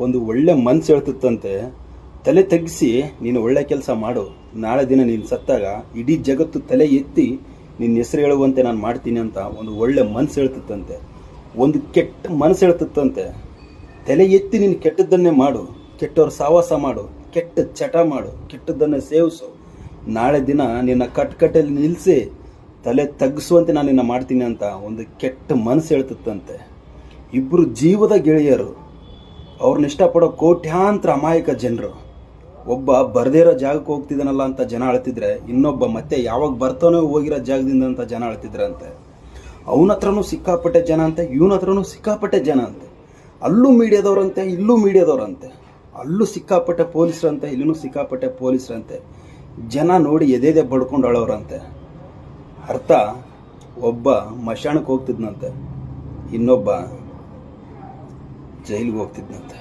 ಒಂದು ಒಳ್ಳೆ ಮನ್ಸು ಹೇಳ್ತಿತ್ತಂತೆ, ತಲೆ ತಗ್ಗಿಸಿ ನೀನು ಒಳ್ಳೆ ಕೆಲಸ ಮಾಡು, ನಾಳೆ ದಿನ ನೀನು ಸತ್ತಾಗ ಇಡೀ ಜಗತ್ತು ತಲೆ ಎತ್ತಿ ನಿನ್ನ ಹೆಸರು ಹೇಳುವಂತೆ ನಾನು ಮಾಡ್ತೀನಿ ಅಂತ ಒಂದು ಒಳ್ಳೆ ಮನ್ಸು ಹೇಳ್ತಿತ್ತಂತೆ. ಒಂದು ಕೆಟ್ಟ ಮನಸ್ಸು ಹೇಳ್ತಿತ್ತಂತೆ, ತಲೆ ಎತ್ತಿ ನೀನು ಕೆಟ್ಟದ್ದನ್ನೇ ಮಾಡು, ಕೆಟ್ಟವ್ರ ಸಾವಾಸ ಮಾಡು, ಕೆಟ್ಟ ಚಟ ಮಾಡು, ಕೆಟ್ಟದ್ದನ್ನೇ ಸೇವಿಸು, ನಾಳೆ ದಿನ ನಿನ್ನ ಕಟ್ಟಲ್ಲಿ ನಿಲ್ಲಿಸಿ ತಲೆ ತಗ್ಗಿಸುವಂತೆ ನಾನು ನಿನ್ನ ಮಾಡ್ತೀನಿ ಅಂತ ಒಂದು ಕೆಟ್ಟ ಮನಸ್ಸು ಹೇಳ್ತಿತ್ತಂತೆ. ಇಬ್ಬರು ಜೀವದ ಗೆಳೆಯರು, ಅವ್ರನ್ನ ಇಷ್ಟಪಡೋ ಕೋಟ್ಯಾಂತರ ಅಮಾಯಕ ಜನರು. ಒಬ್ಬ ಬರ್ದೇ ಇರೋ ಜಾಗಕ್ಕೆ ಹೋಗ್ತಿದ್ದಾನಲ್ಲ ಅಂತ ಜನ ಅಳ್ತಿದ್ರೆ, ಇನ್ನೊಬ್ಬ ಮತ್ತೆ ಯಾವಾಗ ಬರ್ತಾನೋ ಹೋಗಿರೋ ಜಾಗದಿಂದ ಅಂತ ಜನ ಅಳ್ತಿದ್ರಂತೆ. ಅವನ ಹತ್ರನೂ ಸಿಕ್ಕಾಪಟ್ಟೆ ಜನ ಅಂತೆ, ಇವನ ಹತ್ರನೂ ಸಿಕ್ಕಾಪಟ್ಟೆ ಜನ ಅಂತೆ. ಅಲ್ಲೂ ಮೀಡಿಯಾದವ್ರಂತೆ, ಇಲ್ಲೂ ಮೀಡಿಯಾದವ್ರಂತೆ. ಅಲ್ಲೂ ಸಿಕ್ಕಾಪಟ್ಟೆ ಪೊಲೀಸರಂತೆ, ಇಲ್ಲೂ ಸಿಕ್ಕಾಪಟ್ಟೆ ಪೊಲೀಸರಂತೆ. ಜನ ನೋಡಿ ಎದೆದೆ ಬಡ್ಕೊಂಡು ಅಳೋರಂತೆ. ಅರ್ಥ, ಒಬ್ಬ ಮಶಾಣಕ್ಕೆ ಹೋಗ್ತಿದ್ನಂತೆ, ಇನ್ನೊಬ್ಬ ಜೈಲಿಗೆ ಹೋಗ್ತಿದ್ನಂತೆ.